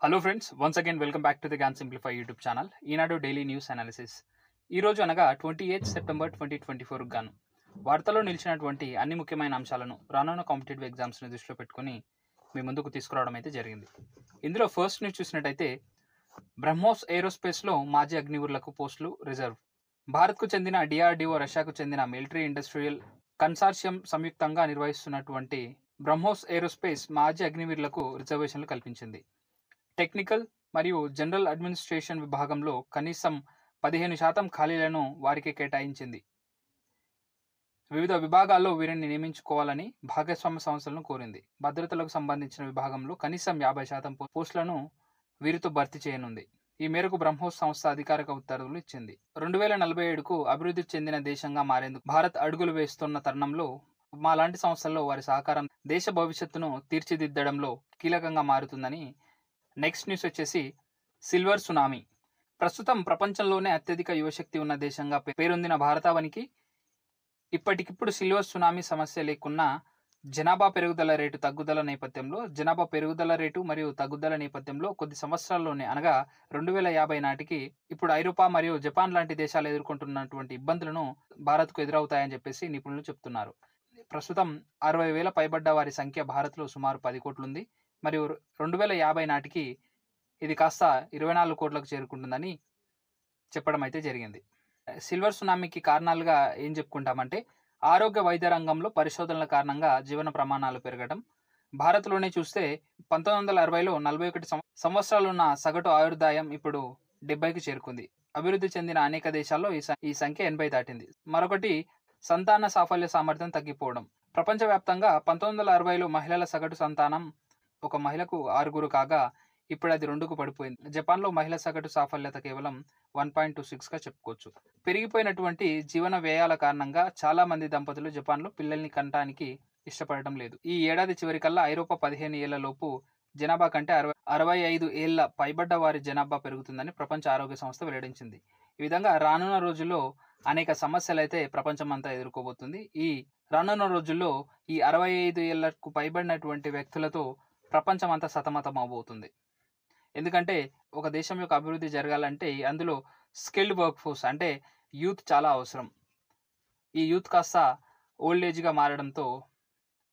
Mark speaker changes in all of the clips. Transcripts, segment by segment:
Speaker 1: Hello friends, once again welcome back to the Gyan simplify YouTube channel. Eenadu daily news analysis. ఈ రోజు అనగా 28 September 2024 గాను వార్తల్లో నిలిచినటువంటి అన్ని ముఖ్యమైన అంశాలను రానున్న కాంపిటేటివ్ ఎగ్జామ్స్ని దృష్టిలో పెట్టుకుని మీ ముందుకు తీసుకురావడం అయితే జరిగింది. ఇందులో ఫస్ట్ న్యూస్ చూసినట్టయితే బ్రహ్మోస్ ఏరోస్పేస్లో మాజీ అగ్నివీరులకు పోస్టులు రిజర్వ్. భారత్కు చెందిన డిఆర్డిఓ, రష్యాకు చెందిన మిలిటరీ ఇండస్ట్రియల్ కన్సార్షియం సంయుక్తంగా నిర్వహిస్తున్నటువంటి బ్రహ్మోస్ ఏరోస్పేస్ మాజీ అగ్నివీరులకు రిజర్వేషన్లు కల్పించింది. టెక్నికల్ మరియు జనరల్ అడ్మినిస్ట్రేషన్ విభాగంలో కనీసం 15% ఖాళీలను వారికి కేటాయించింది. వివిధ విభాగాల్లో వీరిని నియమించుకోవాలని భాగస్వామ్య సంస్థలను కోరింది. భద్రతలకు సంబంధించిన విభాగంలో కనీసం 50% పోస్టులను వీరితో భర్తీ చేయనుంది. ఈ మేరకు బ్రహ్మోస్ సంస్థ అధికారిక ఉత్తర్వులు ఇచ్చింది. 2047కు అభివృద్ధి చెందిన దేశంగా మారేందుకు భారత్ అడుగులు వేస్తున్న తరుణంలో మాలాంటి సంస్థల్లో వారి సహకారం దేశ భవిష్యత్తును తీర్చిదిద్దడంలో కీలకంగా మారుతుందని. నెక్స్ట్ న్యూస్ వచ్చేసి సిల్వర్ సునామీ. ప్రస్తుతం ప్రపంచంలోనే అత్యధిక యువశక్తి ఉన్న దేశంగా పేరొందిన భారతావనికి ఇప్పటికిప్పుడు సిల్వర్ సునామీ సమస్య లేకున్నా జనాభా పెరుగుదల నేపథ్యంలో కొద్ది సంవత్సరాల్లోనే అనగా 2050 నాటికి ఇప్పుడు ఐరోపా మరియు జపాన్ లాంటి దేశాలు ఎదుర్కొంటున్నటువంటి ఇబ్బందులను భారత్కు ఎదురవుతాయని చెప్పేసి నిపుణులు చెప్తున్నారు. ప్రస్తుతం 60,000 పైబడ్డ వారి సంఖ్య భారత్లో సుమారు 10 కోట్లుంది. మరియు 2050 నాటికి ఇది కాస్త 24 కోట్లకు చేరుకుంటుందని చెప్పడం అయితే జరిగింది. సిల్వర్ సునామీకి కారణాలుగా ఏం చెప్పుకుంటామంటే ఆరోగ్య వైద్య రంగంలో పరిశోధనల కారణంగా జీవన ప్రమాణాలు పెరగడం. భారత్లోనే చూస్తే 1960లో 41 సంవత్సరాలున్న సగటు ఆయుర్దాయం ఇప్పుడు 70కి చేరుకుంది. అభివృద్ధి చెందిన అనేక దేశాల్లో ఈ సంఖ్య 80 దాటింది. మరొకటి సంతాన సాఫల్య సామర్థ్యం తగ్గిపోవడం. ప్రపంచవ్యాప్తంగా 1960లో మహిళల సగటు సంతానం ఒక మహిళకు 6 కాగా ఇప్పుడు అది 2కు పడిపోయింది. జపాన్లో మహిళ సగటు సాఫల్యత కేవలం 1.26గా చెప్పుకోవచ్చు. పెరిగిపోయినటువంటి జీవన వ్యయాల కారణంగా చాలా మంది దంపతులు జపాన్లో పిల్లల్ని కనటానికి ఇష్టపడటం లేదు. ఈ ఏడాది చివరికల్లా ఐరోపా 15 ఏళ్ల లోపు జనాభా కంటే 65 ఏళ్ల పైబడ్డ వారి జనాభా పెరుగుతుందని ప్రపంచ ఆరోగ్య సంస్థ వెల్లడించింది. ఈ విధంగా రానున్న రోజుల్లో అనేక సమస్యలు అయితే ప్రపంచం అంతా ఎదుర్కోబోతుంది. ఈ రానున్న రోజుల్లో ఈ 65 ఏళ్లకు పైబడినటువంటి వ్యక్తులతో ప్రపంచం అంతా సతమతం అవబోతుంది. ఎందుకంటే ఒక దేశం యొక్క అభివృద్ధి జరగాలంటే అందులో స్కిల్డ్ వర్క్ ఫోర్స్ అంటే యూత్ చాలా అవసరం. ఈ యూత్ కాస్త ఓల్డ్ ఏజ్గా మారడంతో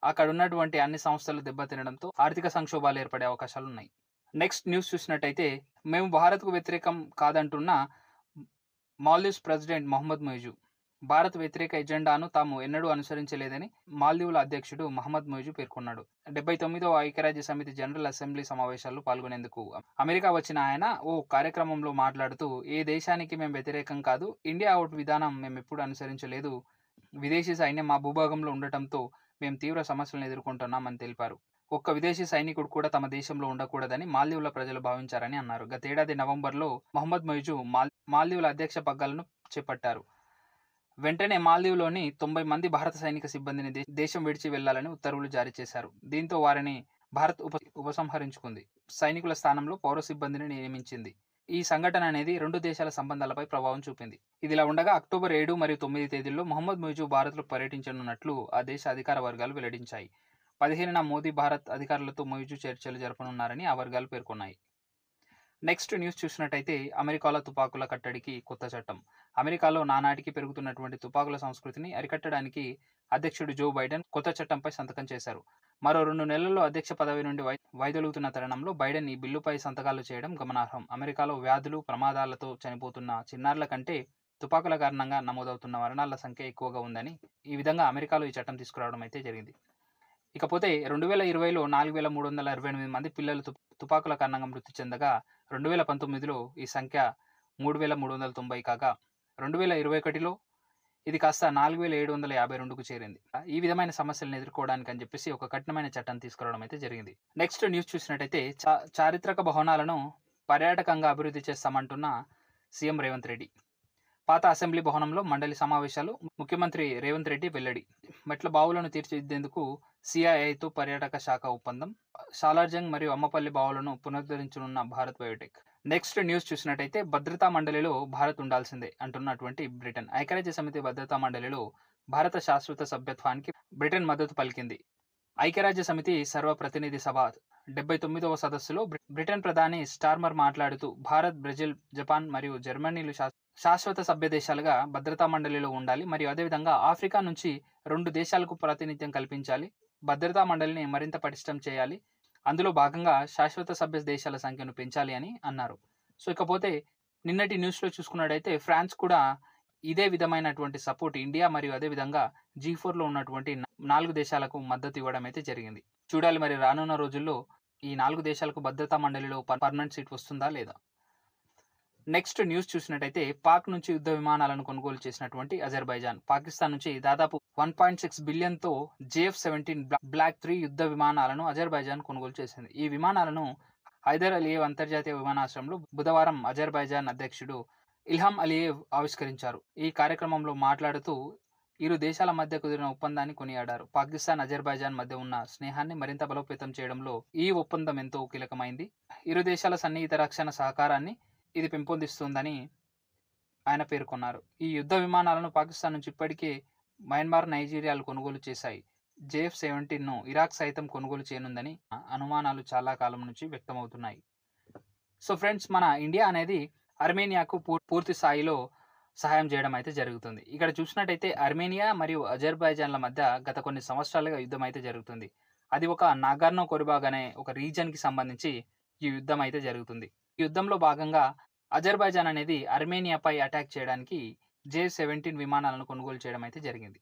Speaker 1: అక్కడ ఉన్నటువంటి అన్ని సంస్థలు దెబ్బతినడంతో ఆర్థిక సంక్షోభాలు ఏర్పడే అవకాశాలు ఉన్నాయి. నెక్స్ట్ న్యూస్ చూసినట్టయితే మేము భారత్కు వ్యతిరేకం కాదంటున్న మాల్దీవ్స్ ప్రెసిడెంట్ మహమ్మద్ మొయిజు భారత్ వ్యతిరేక ఎజెండాను తాము ఎన్నడూ అనుసరించలేదని మాల్దీవుల అధ్యక్షుడు మహమ్మద్ మొయిజు పేర్కొన్నాడు. 79వ ఐక్యరాజ్య సమితి జనరల్ అసెంబ్లీ సమావేశాల్లో పాల్గొనేందుకు అమెరికా వచ్చిన ఆయన ఓ కార్యక్రమంలో మాట్లాడుతూ ఏ దేశానికి మేము వ్యతిరేకం కాదు, ఇండియా అవుట్ విధానం మేము ఎప్పుడు అనుసరించలేదు, విదేశీ సైన్యం మా భూభాగంలో ఉండటంతో మేము తీవ్ర సమస్యలను ఎదుర్కొంటున్నామని తెలిపారు. ఒక్క విదేశీ సైనికుడు కూడా తమ దేశంలో ఉండకూడదని మాల్దీవుల ప్రజలు భావించారని అన్నారు. గతేడాది నవంబర్లో మహమ్మద్ మొయిజు మాల్దీవుల అధ్యక్ష పగ్గాలను చేపట్టారు. వెంటనే మాల్దీవులోని 90 మంది భారత సైనిక సిబ్బందిని దేశం విడిచి వెళ్లాలని ఉత్తర్వులు జారీ చేశారు. దీంతో వారిని భారత్ ఉపసంహరించుకుంది. సైనికుల స్థానంలో పౌర సిబ్బందిని నియమించింది. ఈ సంఘటన అనేది రెండు దేశాల సంబంధాలపై ప్రభావం చూపింది. ఇదిలా ఉండగా అక్టోబర్ 7 మరియు 9 తేదీల్లో మహమ్మద్ మొయిజు భారత్లో పర్యటించనున్నట్లు ఆ దేశ అధికార వర్గాలు వెల్లడించాయి. 15న మోదీ భారత్ అధికారులతో మొయిజు చర్చలు జరపనున్నారని ఆ వర్గాలు పేర్కొన్నాయి. నెక్స్ట్ న్యూస్ చూసినట్టయితే అమెరికాలో తుపాకుల కట్టడికి కొత్త చట్టం. అమెరికాలో నానాటికి పెరుగుతున్నటువంటి తుపాకుల సంస్కృతిని అరికట్టడానికి అధ్యక్షుడు జో బైడెన్ కొత్త చట్టంపై సంతకం చేశారు. మరో 2 నెలల్లో అధ్యక్ష పదవి నుండి వైదొలుగుతున్న తరుణంలో బైడెన్ ఈ బిల్లుపై సంతకాలు చేయడం గమనార్హం. అమెరికాలో వ్యాధులు, ప్రమాదాలతో చనిపోతున్న చిన్నారుల కంటే తుపాకుల కారణంగా నమోదవుతున్న మరణాల సంఖ్య ఎక్కువగా ఉందని ఈ విధంగా అమెరికాలో ఈ చట్టం తీసుకురావడం అయితే జరిగింది. ఇకపోతే 2020లో 4,328 మంది పిల్లలు తుపాకుల కారణంగా మృతి చెందగా 2019లో ఈ సంఖ్య 3,390 కాగా 2021లో ఇది కాస్త 4,752కు చేరింది. ఈ విధమైన సమస్యలను ఎదుర్కోవడానికి అని చెప్పేసి ఒక కఠినమైన చట్టం తీసుకురావడం అయితే జరిగింది. నెక్స్ట్ న్యూస్ చూసినట్టయితే చారిత్రక భవనాలను పర్యాటకంగా అభివృద్ధి చేస్తామంటున్న సీఎం రేవంత్ రెడ్డి. పాత అసెంబ్లీ భవనంలో మండలి సమావేశాలు, ముఖ్యమంత్రి రేవంత్ రెడ్డి వెల్లడి. మెట్ల బావులను తీర్చిదిద్దేందుకు సిఐఐతో పర్యాటక శాఖ ఒప్పందం. సాలార్జంగ్ మరియు అమ్మపల్లి బావులను పునరుద్ధరించనున్న భారత్ బయోటెక్. నెక్స్ట్ న్యూస్ చూసినట్టయితే భద్రతా మండలిలో భారత్ ఉండాల్సిందే అంటున్నటువంటి బ్రిటన్. ఐక్యరాజ్య సమితి భద్రతా మండలిలో భారత శాశ్వత సభ్యత్వానికి బ్రిటన్ మద్దతు పలికింది. ఐక్యరాజ్య సమితి సర్వప్రతినిధి సభ 79వ సదస్సులో బ్రిటన్ ప్రధాని స్టార్మర్ మాట్లాడుతూ భారత్, బ్రెజిల్, జపాన్ మరియు జర్మనీలు శాశ్వత సభ్య దేశాలుగా భద్రతా మండలిలో ఉండాలి మరియు అదేవిధంగా ఆఫ్రికా నుంచి 2 దేశాలకు ప్రాతినిధ్యం కల్పించాలి, భద్రతా మండలిని మరింత పటిష్టం చేయాలి, అందులో భాగంగా శాశ్వత సభ్య దేశాల సంఖ్యను పెంచాలి అని అన్నారు. సో ఇకపోతే నిన్నటి న్యూస్లో చూసుకున్నట్టయితే ఫ్రాన్స్ కూడా ఇదే విధమైనటువంటి సపోర్ట్ ఇండియా మరియు అదేవిధంగా G4లో ఉన్నటువంటి 4 దేశాలకు మద్దతు ఇవ్వడం అయితే జరిగింది. చూడాలి మరి రానున్న రోజుల్లో ఈ 4 దేశాలకు భద్రతా మండలిలో పర్మనెంట్ సీట్ వస్తుందా లేదా. నెక్స్ట్ న్యూస్ చూసినట్టయితే పాక్ నుంచి యుద్ధ విమానాలను కొనుగోలు చేసినటువంటి అజర్బైజాన్ పాకిస్తాన్ నుంచి దాదాపు 1.6 బిలియన్తో JF-17 బ్లాక్ 3 యుద్ధ విమానాలను అజర్బైజాన్ కొనుగోలు చేసింది. ఈ విమానాలను హైదర్ అలియేవ్ అంతర్జాతీయ విమానాశ్రయంలో బుధవారం అజర్బైజాన్ అధ్యక్షుడు ఇల్హాం అలియేవ్ ఆవిష్కరించారు. ఈ కార్యక్రమంలో మాట్లాడుతూ ఇరు దేశాల మధ్య కుదిరిన ఒప్పందాన్ని కొనియాడారు. పాకిస్తాన్, అజర్బైజాన్ మధ్య ఉన్న స్నేహాన్ని మరింత బలోపేతం చేయడంలో ఈ ఒప్పందం ఎంతో కీలకమైంది. ఇరు దేశాల సన్నిహిత రక్షణ సహకారాన్ని ఇది పెంపొందిస్తుందని ఆయన పేర్కొన్నారు. ఈ యుద్ధ విమానాలను పాకిస్తాన్ నుంచి ఇప్పటికే మయన్మార్, నైజీరియాలు కొనుగోలు చేశాయి. JF-17ను ఇరాక్ సైతం కొనుగోలు చేయనుందని అనుమానాలు చాలా కాలం నుంచి వ్యక్తమవుతున్నాయి. సో ఫ్రెండ్స్, మన ఇండియా అనేది అర్మేనియాకు పూర్తి స్థాయిలో సహాయం చేయడం అయితే జరుగుతుంది. ఇక్కడ చూసినట్టయితే అర్మేనియా మరియు అజర్బైజాన్ల మధ్య గత కొన్ని సంవత్సరాలుగా యుద్ధం అయితే జరుగుతుంది. అది ఒక నాగర్నో కొరిబాగ్ అనే ఒక రీజన్కి సంబంధించి ఈ యుద్ధం అయితే జరుగుతుంది. ఈ యుద్ధంలో భాగంగా అజర్బైజాన్ అనేది అర్మేనియాపై అటాక్ చేయడానికి JF-17 విమానాలను కొనుగోలు చేయడం అయితే జరిగింది.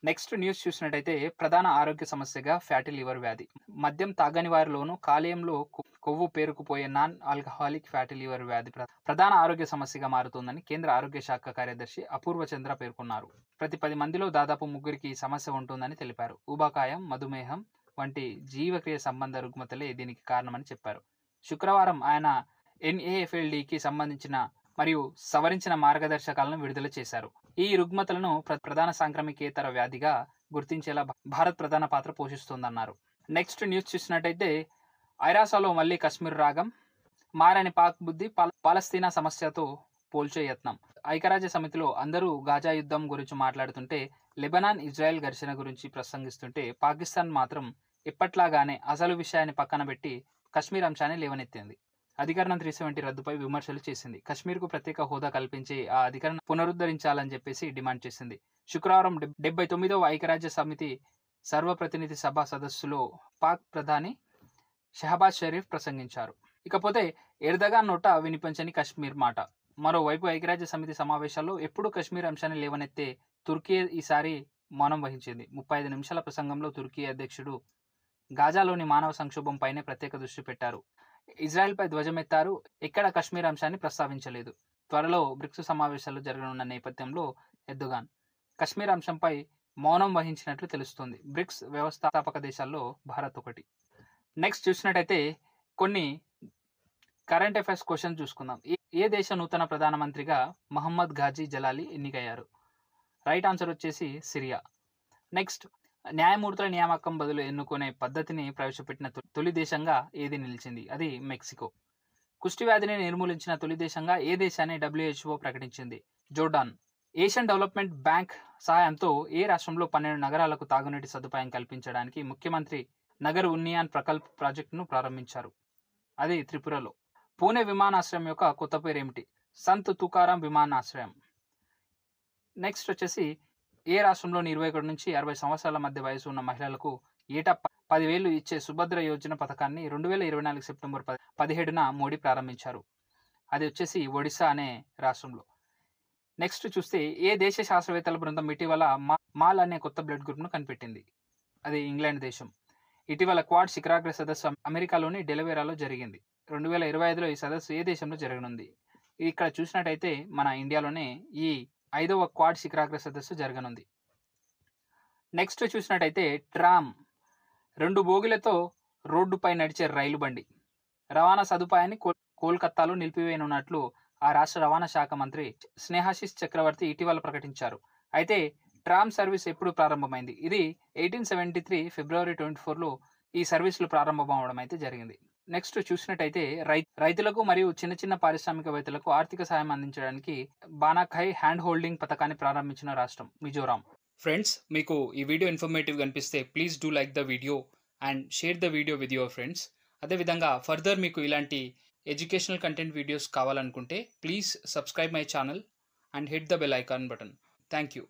Speaker 1: నెక్స్ట్ న్యూస్ చూసినట్టయితే ప్రధాన ఆరోగ్య సమస్యగా ఫ్యాటీ లివర్ వ్యాధి. మద్యం తాగని వారిలోనూ కాలేయంలో కొవ్వు పేరుకుపోయే నాన్ ఆల్కహాలిక్ ఫ్యాటీ లివర్ వ్యాధి ప్రధాన ఆరోగ్య సమస్యగా మారుతుందని కేంద్ర ఆరోగ్య శాఖ కార్యదర్శి అపూర్వ చంద్ర పేర్కొన్నారు. ప్రతి 10 మందిలో దాదాపు 3కి ఈ సమస్య ఉంటుందని తెలిపారు. ఊబకాయం, మధుమేహం వంటి జీవక్రియ సంబంధ రుగ్మతలే దీనికి కారణమని చెప్పారు. శుక్రవారం ఆయన NAFLDకి సంబంధించిన మరియు సవరించిన మార్గదర్శకాలను విడుదల చేశారు. ఈ రుగ్మతలను ప్రధాన సాంక్రమికేతర వ్యాధిగా గుర్తించేలా భారత్ ప్రధాన పాత్ర పోషిస్తోందన్నారు. నెక్స్ట్ న్యూస్ చూసినట్టయితే ఐరాసాలో మళ్ళీ కశ్మీర్ రాగం, మారని పాక్ బుద్ధి, పాలస్తీనా సమస్యతో పోల్చే యత్నం. ఐక్యరాజ్య సమితిలో అందరూ గాజా యుద్ధం గురించి మాట్లాడుతుంటే, లెబనాన్, ఇజ్రాయెల్ ఘర్షణ గురించి ప్రసంగిస్తుంటే పాకిస్తాన్ మాత్రం ఎప్పట్లాగానే అసలు విషయాన్ని పక్కన పెట్టి కశ్మీర్ అంశాన్ని లేవనెత్తింది. అధికరణం 370 రద్దుపై విమర్శలు చేసింది. కశ్మీర్కు ప్రత్యేక హోదా కల్పించి ఆ అధికరణ పునరుద్ధరించాలని చెప్పేసి డిమాండ్ చేసింది. శుక్రవారం 79వ ఐక్యరాజ్య సమితి సర్వప్రతినిధి సభ సదస్సులో పాక్ ప్రధాని షహబాజ్ షరీఫ్ ప్రసంగించారు. ఇకపోతే ఎర్దగాన్ నోట వినిపించని కశ్మీర్ మాట. మరోవైపు ఐక్యరాజ్య సమితి సమావేశాల్లో ఎప్పుడూ కశ్మీర్ అంశాన్ని లేవనెత్తే తుర్కీ ఈసారి మౌనం వహించింది. 35 నిమిషాల ప్రసంగంలో తుర్కీ అధ్యక్షుడు గాజాలోని మానవ సంక్షోభంపైనే ప్రత్యేక దృష్టి పెట్టారు. ఇజ్రాయెల్పై ధ్వజమెత్తారు. ఎక్కడ కశ్మీర్ అంశాన్ని ప్రస్తావించలేదు. త్వరలో బ్రిక్స్ సమావేశాలు జరగనున్న నేపథ్యంలో ఎర్దోగాన్ కశ్మీర్ అంశంపై మౌనం వహించినట్లు తెలుస్తోంది. బ్రిక్స్ వ్యవస్థాపక దేశాల్లో భారత్ ఒకటి. నెక్స్ట్ చూసినట్టయితే కొన్ని కరెంట్ అఫైర్స్ క్వశ్చన్ చూసుకుందాం. ఏ దేశ నూతన ప్రధానమంత్రిగా మహమ్మద్ ఘాజీ జలాలి ఎన్నికయ్యారు? రైట్ ఆన్సర్ వచ్చేసి సిరియా. నెక్స్ట్, న్యాయమూర్తుల నియామకం బదులు ఎన్నుకునే పద్ధతిని ప్రవేశపెట్టిన తొలి దేశంగా ఏది నిలిచింది? అది మెక్సికో. కుష్టి వ్యాధిని నిర్మూలించిన తొలి దేశంగా ఏ దేశాన్ని WHO ప్రకటించింది? జోర్డాన్. ఏషియన్ డెవలప్మెంట్ బ్యాంక్ సహాయంతో ఏ రాష్ట్రంలో 12 నగరాలకు తాగునీటి సదుపాయం కల్పించడానికి ముఖ్యమంత్రి నగర్ ఉన్నియాన్ ప్రకల్ప్ ప్రాజెక్టును ప్రారంభించారు? అది త్రిపురలో. పూణే విమానాశ్రయం యొక్క కొత్త పేరు ఏమిటి? సంత్ తుకారాం విమానాశ్రయం. నెక్స్ట్ వచ్చేసి ఏ రాష్ట్రంలోని 21 నుంచి 60 సంవత్సరాల మధ్య వయసు ఉన్న మహిళలకు ఏటా 10,000 ఇచ్చే సుభద్ర యోజన పథకాన్ని 2024 సెప్టెంబర్ 17న మోడీ ప్రారంభించారు. అది వచ్చేసి ఒడిశా అనే రాష్ట్రంలో. నెక్స్ట్ చూస్తే ఏ దేశ శాస్త్రవేత్తల బృందం ఇటీవల మాల్ అనే కొత్త బ్లడ్ గ్రూప్ను కనిపెట్టింది? అది ఇంగ్లాండ్ దేశం. ఇటీవల క్వాడ్ శిఖరాగ్ర సదస్సు అమెరికాలోని డెలవేరాలో జరిగింది. 2025లో ఈ సదస్సు ఏ దేశంలో జరగనుంది? ఇక్కడ చూసినట్టయితే మన ఇండియాలోనే ఈ 5వ క్వాడ్ శిఖరాగ్ర సదస్సు జరగనుంది. నెక్స్ట్ చూసినట్టయితే ట్రామ్ 2 బోగిలతో రోడ్డుపై నడిచే రైలు బండి రవాణా సదుపాయాన్ని కోల్కతాలో నిలిపివేయనున్నట్లు ఆ రాష్ట్ర రవాణా శాఖ మంత్రి స్నేహాశిష్ చక్రవర్తి ఇటీవల ప్రకటించారు. అయితే ట్రామ్ సర్వీస్ ఎప్పుడు ప్రారంభమైంది? ఇది 1873 ఫిబ్రవరి 24లో ఈ సర్వీసులు ప్రారంభమవడం అయితే జరిగింది. నెక్స్ట్ చూసినట్టయితే రైతులకు మరియు చిన్న పారిశ్రామికవేత్తలకు ఆర్థిక సాయం అందించడానికి బానాఖై హ్యాండ్ హోల్డింగ్ పథకాన్ని ప్రారంభించిన రాష్ట్రం మిజోరాం. ఫ్రెండ్స్, మీకు ఈ వీడియో ఇన్ఫర్మేటివ్గా అనిపిస్తే please do like the video and share the video with your friends. అదేవిధంగా ఫర్దర్ మీకు ఇలాంటి ఎడ్యుకేషనల్ కంటెంట్ వీడియోస్ కావాలనుకుంటే please subscribe my channel and hit the bell icon button. Thank you.